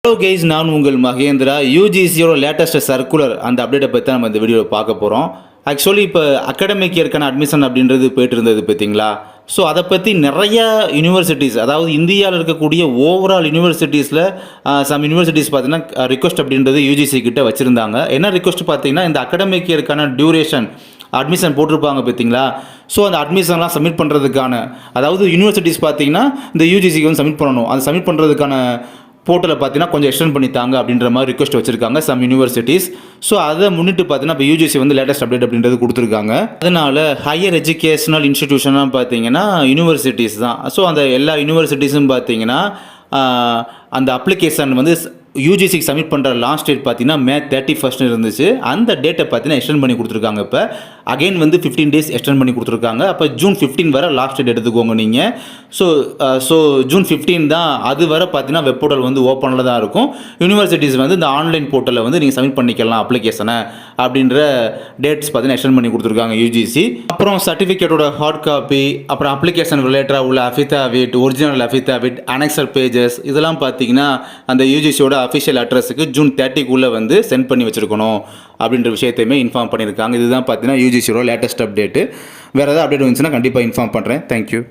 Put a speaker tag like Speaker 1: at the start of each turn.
Speaker 1: Hello guys, நான் உங்கள் Mahindra. யூஜிசியோட latest circular அந்த அப்டேட்டை பற்றி தான் நம்ம இந்த வீடியோவில் பார்க்க போகிறோம். ஆக்சுவலி இப்போ அகாடமிக் இயர்க்கான அட்மிஷன் அப்படின்றது போயிட்டு இருந்தது பார்த்தீங்களா. ஸோ அதை பற்றி நிறையா யூனிவர்சிட்டிஸ், அதாவது இந்தியாவில் இருக்கக்கூடிய ஓவரால் யூனிவர்சிட்டிஸில் சம் யூனிவர்சிட்டிஸ் பார்த்தீங்கன்னா ரிக்வஸ்ட் அப்படின்றது யூஜிசி கிட்ட வச்சுருந்தாங்க. என்ன ரிக்வஸ்ட் பார்த்தீங்கன்னா, இந்த அகாடமிக் இயர்க்கான டியூரேஷன் அட்மிஷன் போட்டிருப்பாங்க பார்த்தீங்களா. ஸோ அந்த அட்மிஷன்லாம் சப்மிட் பண்ணுறதுக்கான, அதாவது யூனிவர்சிட்டிஸ் பார்த்தீங்கன்னா இந்த யூஜிசிக்கு வந்து சப்மிட் பண்ணணும். அது சப்மிட் பண்ணுறதுக்கான போர்ட்டலை பார்த்தீங்கன்னா கொஞ்சம் எக்ஸ்டெண்ட் பண்ணித்தாங்க அப்படின்ற மாதிரி ரிக்வஸ்ட் வச்சுருக்காங்க சம் யூனிவர்சிட்டிஸ். ஸோ அதை முன்னிட்டு பார்த்தீங்கன்னா இப்போ யூஜிசி வந்து லேட்டஸ்ட் அப்டேட் அப்படின்றது கொடுத்துருக்காங்க. அதனால் ஹையர் எஜுகேஷனல் இன்ஸ்டிடியூஷனாக பார்த்தீங்கன்னா யூனிவர்சிட்டிஸ் தான். ஸோ அந்த எல்லா யூனிவர்சிட்டிஸும் பார்த்தீங்கன்னா அந்த அப்ளிகேஷன் வந்து யூஜிசிக்கு சப்மிட் பண்ணுற லாஸ்ட் டேட் பார்த்தீங்கன்னா May 31 இருந்துச்சு. அந்த டேட்டை பார்த்தீங்கன்னா எக்ஸ்டெண்ட் பண்ணி கொடுத்துருக்காங்க. இப்போ அகைன் வந்து 15 days எக்ஸ்டெண்ட் பண்ணி கொடுத்துருக்காங்க. அப்போ June 15 வரை லாஸ்ட் டேட் எடுத்துக்கோங்க நீங்கள். ஸோ June 15 தான். அது வரை பார்த்தீங்கன்னா வெப் போர்ட்டல் வந்து ஓப்பனில் தான் இருக்கும். யூனிவர்சிட்டிஸ் வந்து இந்த ஆன்லைன் போர்ட்டலில் வந்து நீங்கள் சப்மிட் பண்ணிக்கலாம் அப்ளிகேஷனை அப்படின்ற டேட்ஸ் பார்த்தீங்கன்னா எக்ஸ்டெண்ட் பண்ணி கொடுத்துருக்காங்க யூஜிசி. அப்புறம் சர்டிஃபிகேட்டோட ஹார்ட் காப்பி, அப்புறம் அப்ளிகேஷன் ரிலேட்டடாக உள்ள அஃபிதாவிட், ஒரிஜினல் அஃபிதாவிட், அனெக்சர் பேஜஸ் இதெல்லாம் பார்த்தீங்கன்னா அந்த யூஜிசியோட அஃபிஷியல் அட்ரஸுக்கு June 30 வந்து சென்ட் பண்ணி வச்சுருக்கணும் அப்படின்ற விஷயத்தையுமே இன்ஃபார்ம் பண்ணியிருக்காங்க. இதுதான் பார்த்தீங்கன்னா யூஜிசியோட லேட்டஸ்ட் அப்டேட்டு. வேறு ஏதாவது அப்டேட் வந்துச்சுன்னா கண்டிப்பாக இன்ஃபார்ம் பண்ணுறேன். தேங்க்யூ.